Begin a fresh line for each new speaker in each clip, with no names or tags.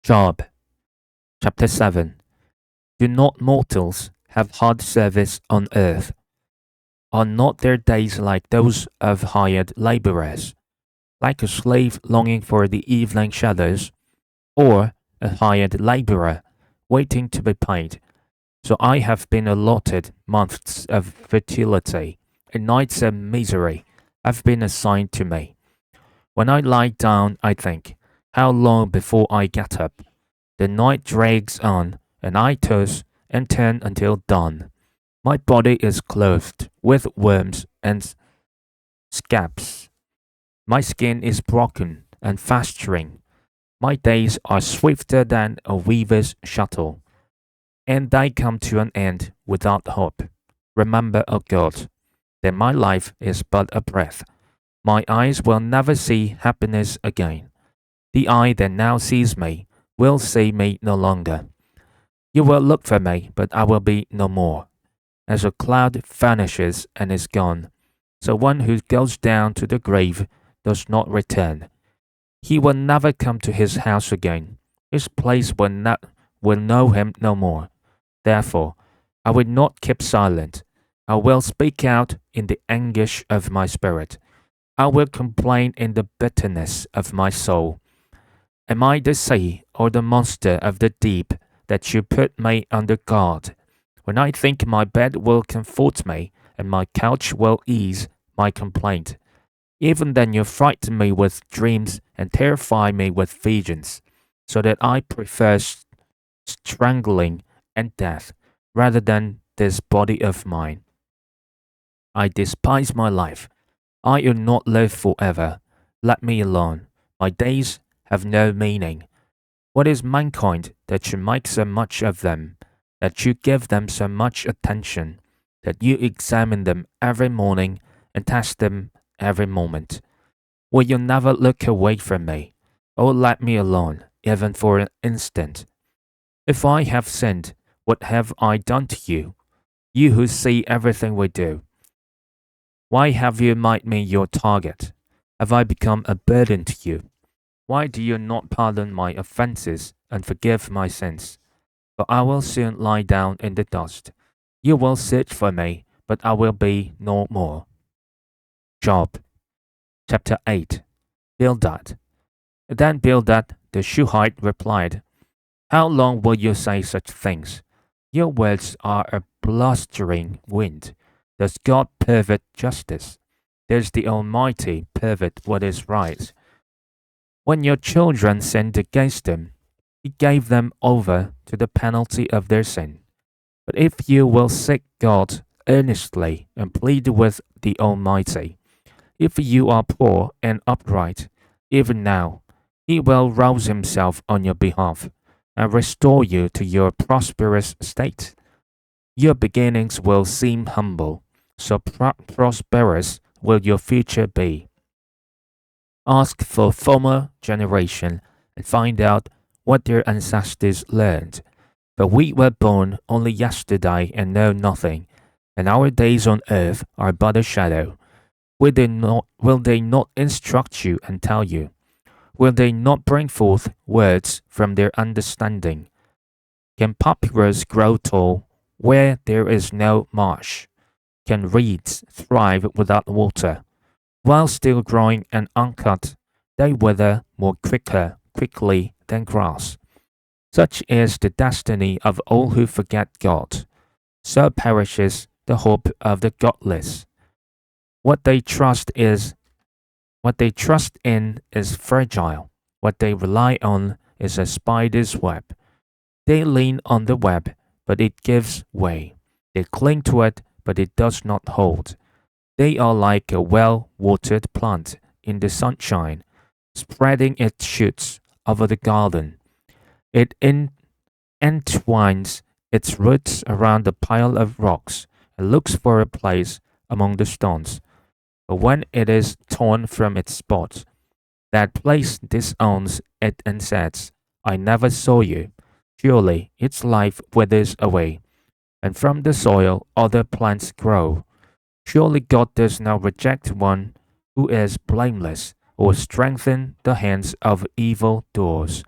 Job chapter 7. Do not mortals have hard service on earth? Are not their days like those of hired laborers, like a slave longing for the evening shadows, or a hired laborer waiting to be paid? So I have been allotted months of fertility, and nights of misery have been assigned to me. When I lie down, I think, how long before I get up? The night drags on, and I toss and turn until dawn. My body is clothed with worms and scabs. My skin is broken and festering. My days are swifter than a weaver's shuttle, and they come to an end without hope. Remember, O God, that my life is but a breath. My eyes will never see happiness again. The eye that now sees me will see me no longer. You will look for me, but I will be no more. As a cloud vanishes and is gone, so one who goes down to the grave does not return. He will never come to his house again. His place will know him no more. Therefore, I will not keep silent. I will speak out in the anguish of my spirit. I will complain in the bitterness of my soul. Am I the sea or the monster of the deep that you put me under guard? When I think my bed will comfort me, and my couch will ease my complaint, even then you frighten me with dreams and terrify me with visions, so that I prefer strangling and death rather than this body of mine. I despise my life. I will not live forever. Let me alone. My days have no meaning. What is mankind that you make so much of them, that you give them so much attention, that you examine them every morning and test them every moment? Will you never look away from me? Oh, let me alone, even for an instant. If I have sinned, what have I done to you? You who see everything we do. Why have you made me your target? Have I become a burden to you? Why do you not pardon my offenses and forgive my sins? For I will soon lie down in the dust. You will search for me, but I will be no more. Job chapter 8. Bildad. Then Bildad the Shuhite replied, How long will you say such things? Your words are a blustering wind. Does God pervert justice? Does the Almighty pervert what is right? When your children sinned against him, he gave them over to the penalty of their sin. But if you will seek God earnestly and plead with the Almighty, if you are poor and upright, even now, he will rouse himself on your behalf and restore you to your prosperous state. Your beginnings will seem humble, so prosperous will your future be. Ask for former generation and find out what their ancestors learned. For we were born only yesterday and know nothing, and our days on earth are but a shadow. Will they not instruct you and tell you? Will they not bring forth words from their understanding? Can papyrus grow tall where there is no marsh? Can reeds thrive without water? While still growing and uncut, they wither more quickly than grass. Such is the destiny of all who forget God. So perishes the hope of the godless. What they trust in is fragile. What they rely on is a spider's web. They lean on the web, but it gives way. They cling to it, but it does not hold. They are like a well-watered plant in the sunshine, spreading its shoots over the garden. It entwines its roots around a pile of rocks and looks for a place among the stones. But when it is torn from its spot, that place disowns it and says, I never saw you. Surely its life withers away, and from the soil other plants grow. Surely God does not reject one who is blameless, or strengthen the hands of evil doers.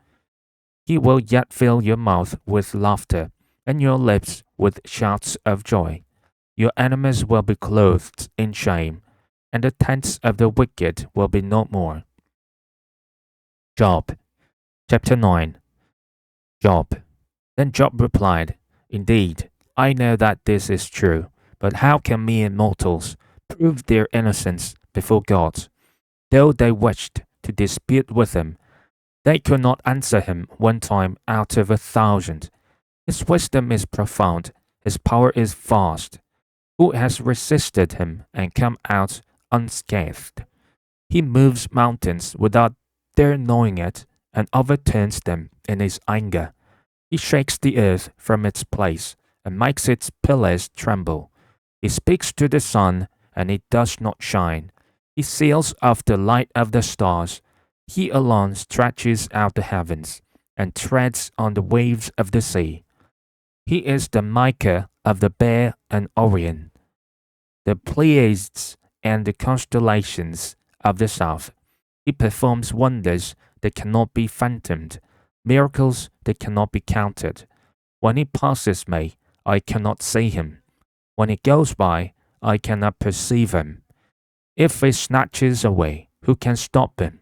He will yet fill your mouth with laughter, and your lips with shouts of joy. Your enemies will be clothed in shame, and the tents of the wicked will be no more. Job chapter 9. Job. Then Job replied, Indeed, I know that this is true, but how can mere mortals prove their innocence before God? Though they wished to dispute with him, they could not answer him one time out of 1,000. His wisdom is profound, his power is vast. Who has resisted him and come out unscathed? He moves mountains without their knowing it, and overturns them in his anger. He shakes the earth from its place, and makes its pillars tremble. He speaks to the sun, and it does not shine. He seals off the light of the stars. He alone stretches out the heavens, and treads on the waves of the sea. He is the maker of the Bear and Orion, the Pleiades and the constellations of the south. He performs wonders that cannot be fathomed, miracles that cannot be counted. When he passes me, I cannot see him. When he goes by, I cannot perceive him. If he snatches away, who can stop him?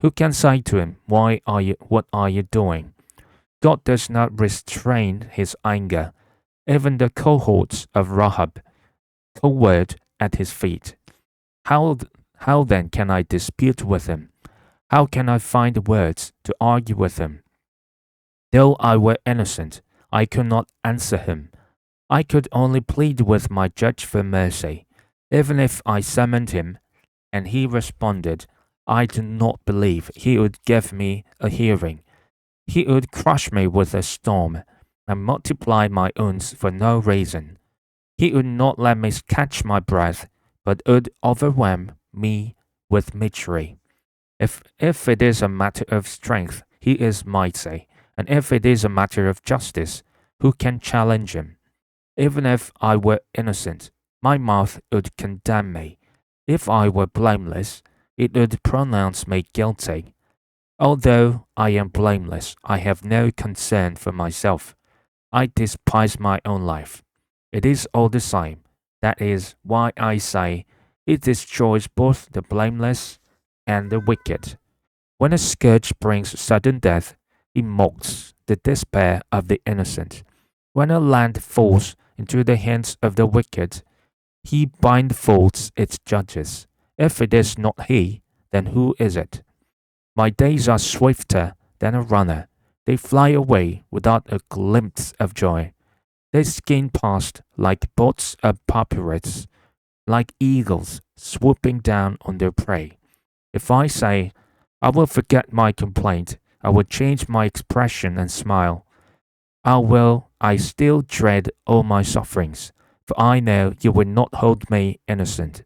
Who can say to him, what are you doing? God does not restrain his anger. Even the cohorts of Rahab cowered at his feet. How then can I dispute with him? How can I find words to argue with him? Though I were innocent, I could not answer him. I could only plead with my judge for mercy. Even if I summoned him, and he responded, I do not believe he would give me a hearing. He would crush me with a storm, and multiply my wounds for no reason. He would not let me catch my breath, but would overwhelm me with misery. If it is a matter of strength, he is mighty, and if it is a matter of justice, who can challenge him? Even if I were innocent, my mouth would condemn me. If I were blameless, it would pronounce me guilty. Although I am blameless, I have no concern for myself. I despise my own life. It is all the same. That is why I say it destroys both the blameless and the wicked. When a scourge brings sudden death, it mocks the despair of the innocent. When a land falls into the hands of the wicked, he blindfolds its judges. If it is not he, then who is it? My days are swifter than a runner. They fly away without a glimpse of joy. They skim past like boats of papyrus, like eagles swooping down on their prey. If I say, I will forget my complaint, I will change my expression and smile. I still dread all my sufferings, for I know you will not hold me innocent.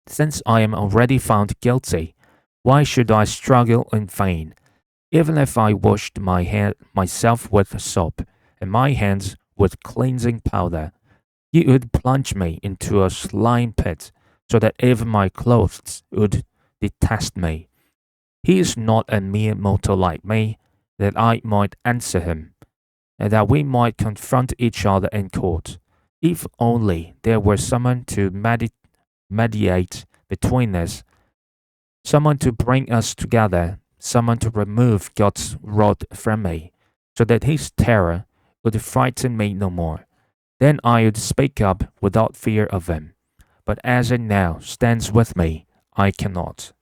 Since I am already found guilty, why should I struggle in vain? Even if I washed myself with soap, and my hands with cleansing powder, you would plunge me into a slime pit, so that even my clothes would detest me. He is not a mere mortal like me, that I might answer him, and that we might confront each other in court. If only there were someone to mediate between us, someone to bring us together, someone to remove God's rod from me, so that his terror would frighten me no more. Then I would speak up without fear of him. But as it now stands with me, I cannot.